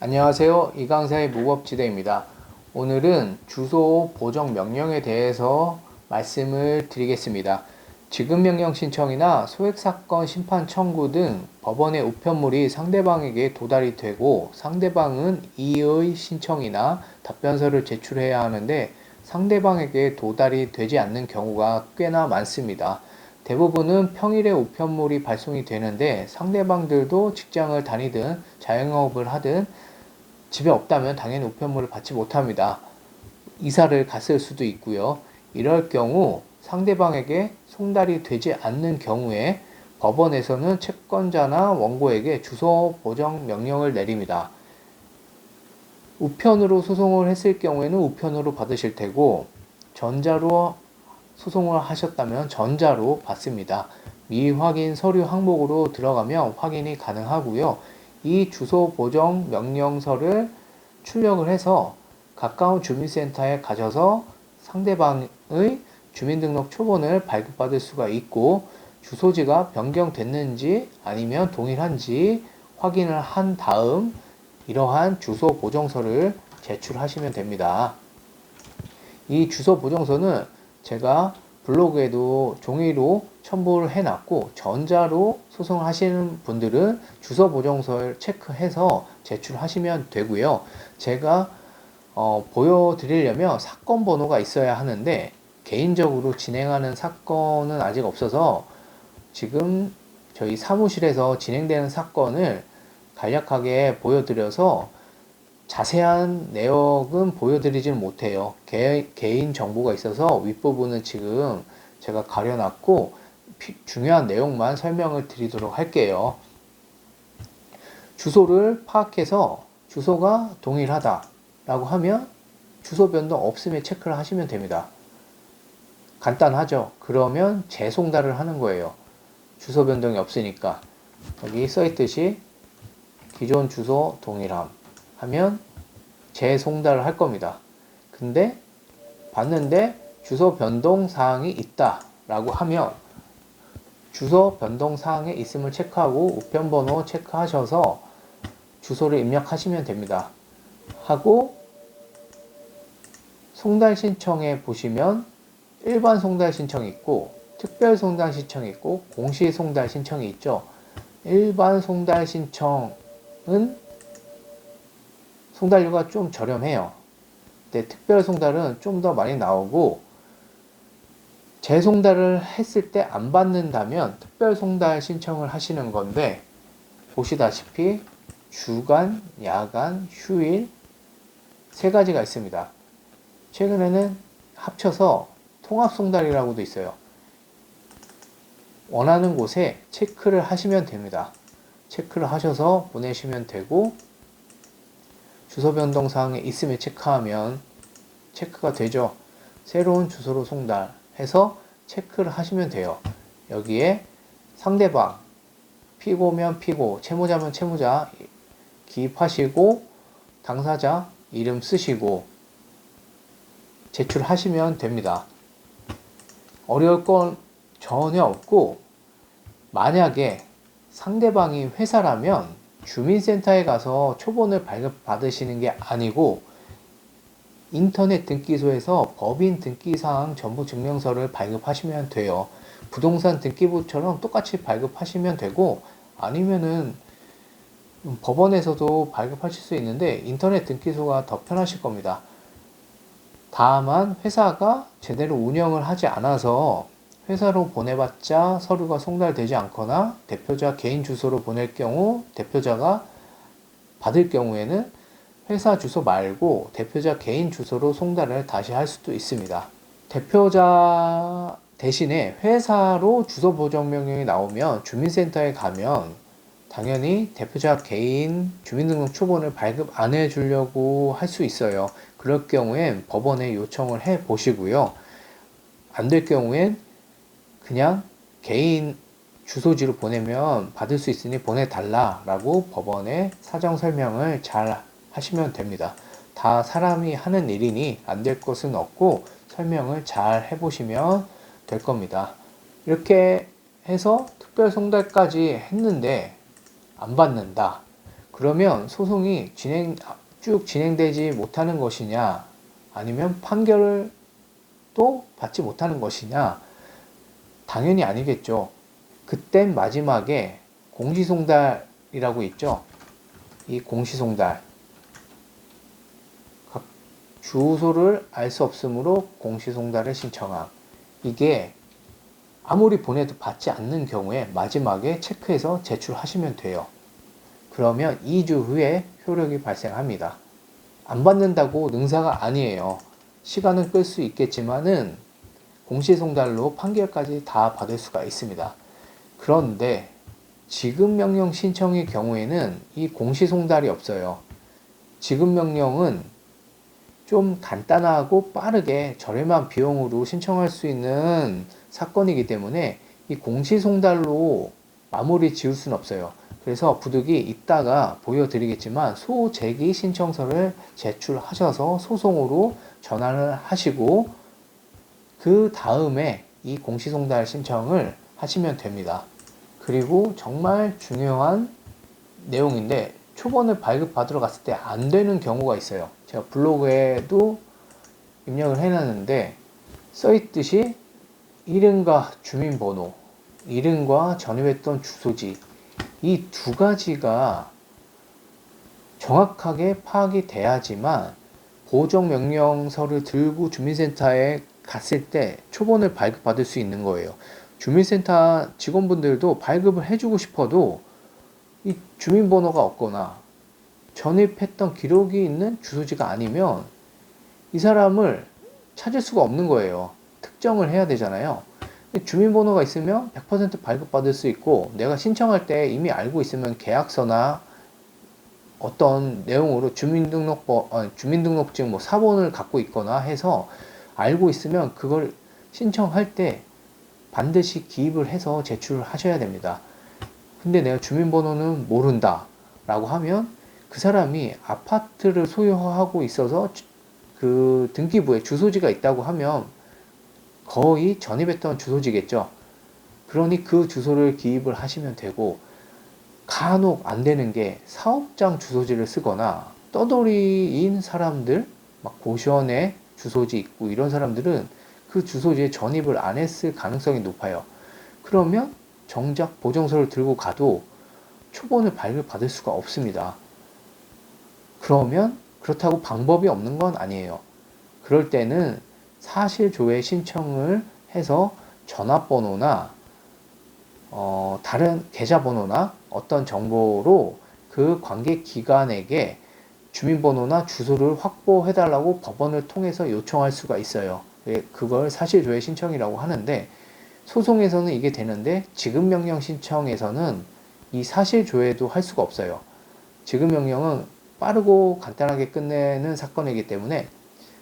안녕하세요. 이강사의 무법지대입니다. 오늘은 주소 보정 명령에 대해서 말씀을 드리겠습니다. 지급명령 신청이나 소액사건 심판 청구 등 법원의 우편물이 상대방에게 도달이 되고 상대방은 이의 신청이나 답변서를 제출해야 하는데 상대방에게 도달이 되지 않는 경우가 꽤나 많습니다. 대부분은 평일에 우편물이 발송이 되는데 상대방들도 직장을 다니든 자영업을 하든 집에 없다면 당연히 우편물을 받지 못합니다. 이사를 갔을 수도 있고요. 이럴 경우 상대방에게 송달이 되지 않는 경우에 법원에서는 채권자나 원고에게 주소 보정 명령을 내립니다. 우편으로 소송을 했을 경우에는 우편으로 받으실 테고 전자로 소송을 하셨다면 전자로 받습니다. 미확인 서류 항목으로 들어가면 확인이 가능하고요. 이 주소 보정 명령서를 출력을 해서 가까운 주민센터에 가셔서 상대방의 주민등록 초본을 발급받을 수가 있고 주소지가 변경됐는지 아니면 동일한지 확인을 한 다음 이러한 주소 보정서를 제출하시면 됩니다. 이 주소 보정서는 제가 블로그에도 종이로 첨부를 해놨고 전자로 소송을 하시는 분들은 주소 보정서를 체크해서 제출하시면 되고요. 제가 보여드리려면 사건 번호가 있어야 하는데 개인적으로 진행하는 사건은 아직 없어서 지금 저희 사무실에서 진행되는 사건을 간략하게 보여드려서 자세한 내역은 보여드리지는 못해요. 개인 정보가 있어서 윗부분은 지금 제가 가려놨고 중요한 내용만 설명을 드리도록 할게요. 주소를 파악해서 주소가 동일하다 라고 하면 주소 변동 없음에 체크를 하시면 됩니다. 간단하죠? 그러면 재송달을 하는 거예요. 주소 변동이 없으니까 여기 써있듯이 기존 주소 동일함 하면 재송달을 할 겁니다. 근데 봤는데 주소 변동 사항이 있다 라고 하면 주소 변동 사항에 있음을 체크하고 우편번호 체크하셔서 주소를 입력하시면 됩니다. 하고 송달 신청에 보시면 일반 송달 신청이 있고 특별 송달 신청이 있고 공시 송달 신청이 있죠. 일반 송달 신청은 송달료가 좀 저렴해요. 근데 특별 송달은 좀 더 많이 나오고 재송달을 했을 때 안 받는다면 특별 송달 신청을 하시는 건데 보시다시피 주간, 야간, 휴일 세 가지가 있습니다. 최근에는 합쳐서 통합 송달이라고도 있어요. 원하는 곳에 체크를 하시면 됩니다. 체크를 하셔서 보내시면 되고 주소 변동 사항에 있음에 체크하면 체크가 되죠. 새로운 주소로 송달해서 체크를 하시면 돼요. 여기에 상대방 피고면 피고, 채무자면 채무자 기입하시고 당사자 이름 쓰시고 제출하시면 됩니다. 어려울 건 전혀 없고 만약에 상대방이 회사라면 주민센터에 가서 초본을 발급받으시는 게 아니고 인터넷 등기소에서 법인 등기사항 전부증명서를 발급하시면 돼요. 부동산 등기부처럼 똑같이 발급하시면 되고 아니면은 법원에서도 발급하실 수 있는데 인터넷 등기소가 더 편하실 겁니다. 다만 회사가 제대로 운영을 하지 않아서 회사로 보내봤자 서류가 송달되지 않거나 대표자 개인 주소로 보낼 경우 대표자가 받을 경우에는 회사 주소 말고 대표자 개인 주소로 송달을 다시 할 수도 있습니다. 대표자 대신에 회사로 주소 보정 명령이 나오면 주민센터에 가면 당연히 대표자 개인 주민등록 초본을 발급 안 해주려고 할 수 있어요. 그럴 경우엔 법원에 요청을 해 보시고요. 안 될 경우엔 그냥 개인 주소지로 보내면 받을 수 있으니 보내달라 라고 법원에 사정 설명을 잘 하시면 됩니다. 다 사람이 하는 일이니 안 될 것은 없고 설명을 잘 해보시면 될 겁니다. 이렇게 해서 특별 송달까지 했는데 안 받는다. 그러면 소송이 쭉 진행되지 못하는 것이냐, 아니면 판결을 또 받지 못하는 것이냐? 당연히 아니겠죠. 그땐 마지막에 공시송달이라고 있죠. 이 공시송달. 주소를 알 수 없으므로 공시송달을 신청함. 이게 아무리 보내도 받지 않는 경우에 마지막에 체크해서 제출하시면 돼요. 그러면 2주 후에 효력이 발생합니다. 안 받는다고 능사가 아니에요. 시간은 끌 수 있겠지만은 공시송달로 판결까지 다 받을 수가 있습니다. 그런데 지급명령 신청의 경우에는 이 공시송달이 없어요. 지급명령은 좀 간단하고 빠르게 저렴한 비용으로 신청할 수 있는 사건이기 때문에 이 공시송달로 마무리 지을 수는 없어요. 그래서 부득이 이따가 보여드리겠지만 소재기 신청서를 제출하셔서 소송으로 전환을 하시고 그 다음에 이 공시송달 신청을 하시면 됩니다. 그리고 정말 중요한 내용인데 초본을 발급받으러 갔을 때 안 되는 경우가 있어요. 제가 블로그에도 입력을 해놨는데 써있듯이 이름과 주민번호, 이름과 전입했던 주소지, 이 두 가지가 정확하게 파악이 돼야지만 보정명령서를 들고 주민센터에 갔을 때 초본을 발급받을 수 있는 거예요. 주민센터 직원분들도 발급을 해주고 싶어도 이 주민번호가 없거나 전입했던 기록이 있는 주소지가 아니면 이 사람을 찾을 수가 없는 거예요. 특정을 해야 되잖아요. 주민번호가 있으면 100% 발급받을 수 있고 내가 신청할 때 이미 알고 있으면 계약서나 어떤 내용으로 주민등록증 뭐 사본을 갖고 있거나 해서 알고 있으면 그걸 신청할 때 반드시 기입을 해서 제출을 하셔야 됩니다. 근데 내가 주민번호는 모른다 라고 하면 그 사람이 아파트를 소유하고 있어서 그 등기부에 주소지가 있다고 하면 거의 전입했던 주소지겠죠. 그러니 그 주소를 기입을 하시면 되고, 간혹 안 되는 게 사업장 주소지를 쓰거나 떠돌이인 사람들, 막 고시원에 주소지 있고 이런 사람들은 그 주소지에 전입을 안 했을 가능성이 높아요. 그러면 정작 보정서를 들고 가도 초본을 발급받을 수가 없습니다. 그러면 그렇다고 방법이 없는 건 아니에요. 그럴 때는 사실조회 신청을 해서 전화번호나 다른 계좌번호나 어떤 정보로 그 관계기관에게 주민번호나 주소를 확보해달라고 법원을 통해서 요청할 수가 있어요. 그걸 사실조회 신청이라고 하는데, 소송에서는 이게 되는데 지급명령 신청에서는 이 사실조회도 할 수가 없어요. 지급명령은 빠르고 간단하게 끝내는 사건이기 때문에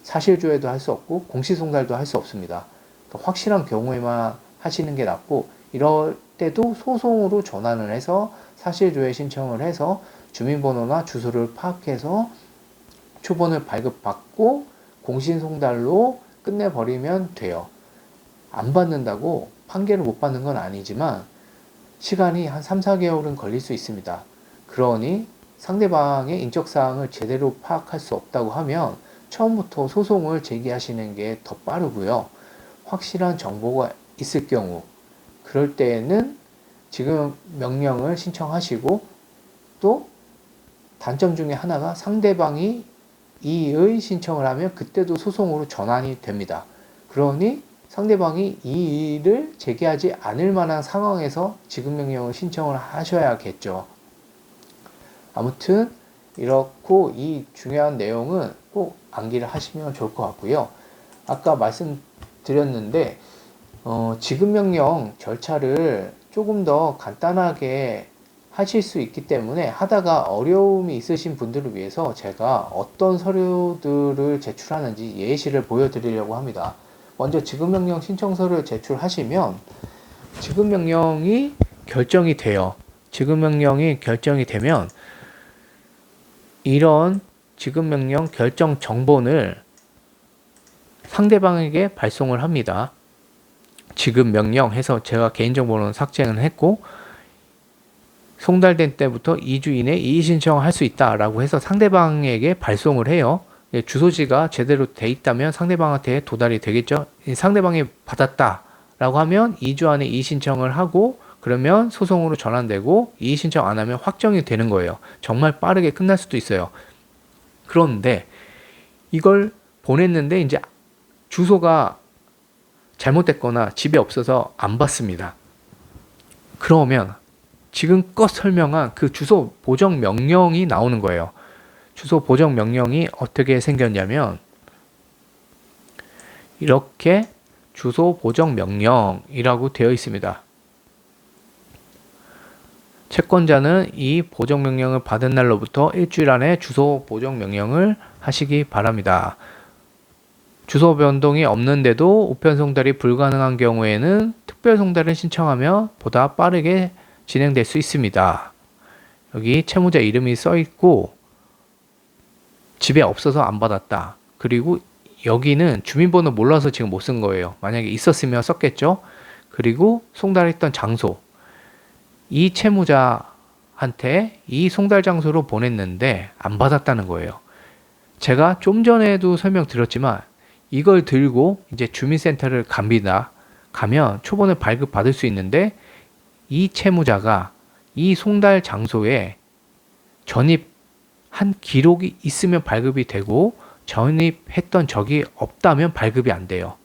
사실조회도 할 수 없고 공시송달도 할 수 없습니다. 그러니까 확실한 경우에만 하시는 게 낫고, 이럴 때도 소송으로 전환을 해서 사실조회 신청을 해서 주민번호나 주소를 파악해서 초본을 발급받고 공시송달로 끝내버리면 돼요. 안 받는다고 판결을 못 받는 건 아니지만 시간이 한 3, 4개월은 걸릴 수 있습니다. 그러니 상대방의 인적사항을 제대로 파악할 수 없다고 하면 처음부터 소송을 제기하시는 게 더 빠르고요. 확실한 정보가 있을 경우, 그럴 때에는 지금 명령을 신청하시고, 또 단점 중에 하나가 상대방이 이의 신청을 하면 그때도 소송으로 전환이 됩니다. 그러니 상대방이 이의를 제기하지 않을 만한 상황에서 지급명령을 신청을 하셔야겠죠. 아무튼 이렇고 이 중요한 내용은 꼭 암기를 하시면 좋을 것 같고요. 아까 말씀드렸는데 지급명령 절차를 조금 더 간단하게 하실 수 있기 때문에 하다가 어려움이 있으신 분들을 위해서 제가 어떤 서류들을 제출하는지 예시를 보여드리려고 합니다. 먼저 지급명령 신청서를 제출하시면 지급명령이 결정이 돼요. 지급명령이 결정이 되면 이런 지급명령 결정 정본을 상대방에게 발송을 합니다. 지급명령 해서 제가 개인정보는 삭제는 했고, 송달된 때부터 2주 이내 이의 신청을 할 수 있다라고 해서 상대방에게 발송을 해요. 주소지가 제대로 돼 있다면 상대방한테 도달이 되겠죠. 상대방이 받았다라고 하면 2주 안에 이의 신청을 하고 그러면 소송으로 전환되고 이의 신청 안 하면 확정이 되는 거예요. 정말 빠르게 끝날 수도 있어요. 그런데 이걸 보냈는데 이제 주소가 잘못됐거나 집에 없어서 안 받습니다. 그러면 지금껏 설명한 그 주소 보정 명령이 나오는 거예요. 주소 보정 명령이 어떻게 생겼냐면 이렇게 주소 보정 명령이라고 되어 있습니다. 채권자는 이 보정 명령을 받은 날로부터 일주일 안에 주소 보정 명령을 하시기 바랍니다. 주소 변동이 없는데도 우편 송달이 불가능한 경우에는 특별 송달을 신청하며 보다 빠르게 진행될 수 있습니다. 여기 채무자 이름이 써 있고 집에 없어서 안 받았다. 그리고 여기는 주민번호 몰라서 지금 못 쓴 거예요. 만약에 있었으면 썼겠죠. 그리고 송달했던 장소. 이 채무자한테 이 송달 장소로 보냈는데 안 받았다는 거예요. 제가 좀 전에도 설명드렸지만 이걸 들고 이제 주민센터를 갑니다. 가면 초본을 발급받을 수 있는데 이 채무자가 이 송달 장소에 전입한 기록이 있으면 발급이 되고 전입했던 적이 없다면 발급이 안 돼요.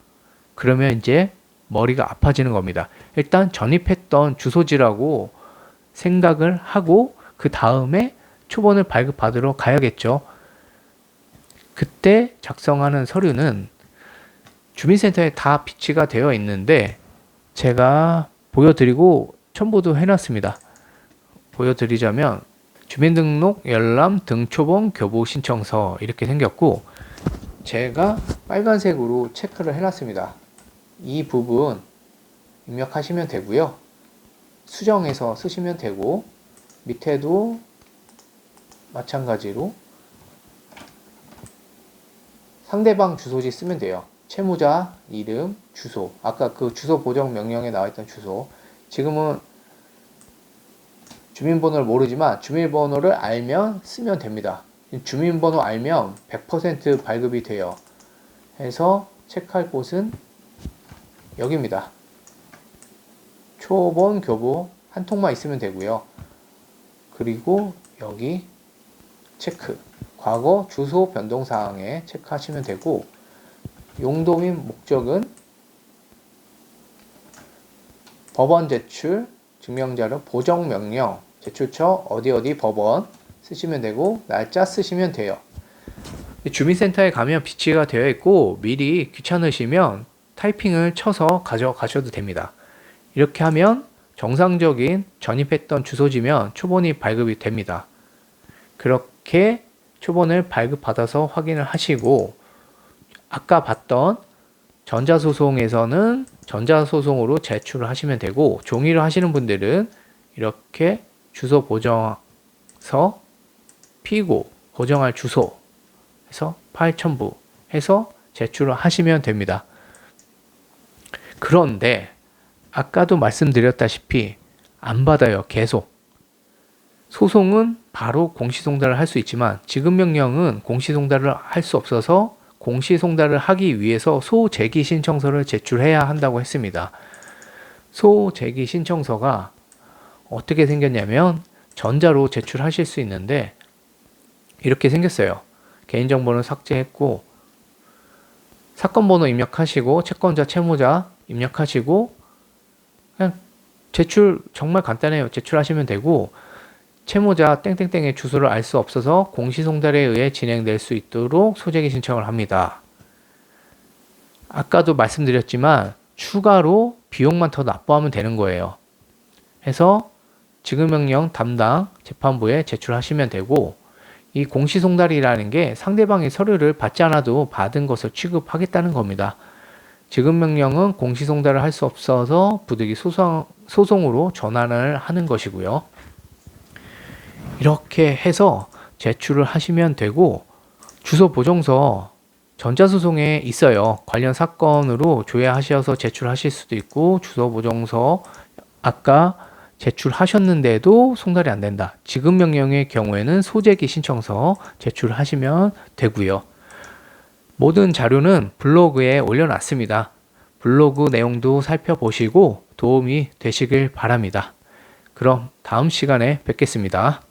그러면 이제 머리가 아파지는 겁니다. 일단 전입했던 주소지라고 생각을 하고 그 다음에 초본을 발급받으러 가야겠죠. 그때 작성하는 서류는 주민센터에 다 비치가 되어 있는데 제가 보여드리고 첨부도 해놨습니다. 보여드리자면 주민등록 열람 등초본 교부 신청서 이렇게 생겼고 제가 빨간색으로 체크를 해놨습니다. 이 부분 입력하시면 되고요. 수정해서 쓰시면 되고 밑에도 마찬가지로 상대방 주소지 쓰면 돼요. 채무자 이름, 주소. 아까 그 주소 보정 명령에 나와 있던 주소. 지금은 주민번호를 모르지만 주민번호를 알면 쓰면 됩니다. 주민번호 알면 100% 발급이 돼요. 해서 체크할 곳은 여기입니다. 초본, 교부 한 통만 있으면 되고요. 그리고 여기 체크. 과거 주소 변동 사항에 체크하시면 되고 용도 및 목적은 법원 제출, 증명자료, 보정 명령, 제출처 어디 법원 쓰시면 되고 날짜 쓰시면 돼요. 주민센터에 가면 비치가 되어 있고 미리 귀찮으시면 타이핑을 쳐서 가져가셔도 됩니다. 이렇게 하면 정상적인 전입했던 주소지면 초본이 발급이 됩니다. 그렇게 초본을 발급받아서 확인을 하시고 아까 봤던 전자소송에서는 전자소송으로 제출을 하시면 되고 종이로 하시는 분들은 이렇게 주소 보정서 피고 보정할 주소 해서 파일 첨부 해서 제출을 하시면 됩니다. 그런데 아까도 말씀드렸다시피 안 받아요. 계속. 소송은 바로 공시송달을 할 수 있지만 지급명령은 공시송달을 할 수 없어서 공시송달을 하기 위해서 소재기 신청서를 제출해야 한다고 했습니다. 소재기 신청서가 어떻게 생겼냐면 전자로 제출하실 수 있는데 이렇게 생겼어요. 개인정보는 삭제했고 사건번호 입력하시고 채권자, 채무자 입력하시고 그냥 제출 정말 간단해요. 제출하시면 되고 채무자 땡땡땡의 주소를 알 수 없어서 공시송달에 의해 진행될 수 있도록 소재기 신청을 합니다. 아까도 말씀드렸지만 추가로 비용만 더 납부하면 되는 거예요. 해서 지급명령 담당 재판부에 제출하시면 되고 이 공시송달이라는 게 상대방의 서류를 받지 않아도 받은 것을 취급하겠다는 겁니다. 지급명령은 공시송달을 할 수 없어서 부득이 소송으로 전환을 하는 것이고요. 이렇게 해서 제출을 하시면 되고 주소 보정서 전자소송에 있어요. 관련 사건으로 조회하셔서 제출하실 수도 있고 주소 보정서 아까 제출하셨는데도 송달이 안 된다. 지급 명령의 경우에는 소재기 신청서 제출하시면 되고요. 모든 자료는 블로그에 올려놨습니다. 블로그 내용도 살펴보시고 도움이 되시길 바랍니다. 그럼 다음 시간에 뵙겠습니다.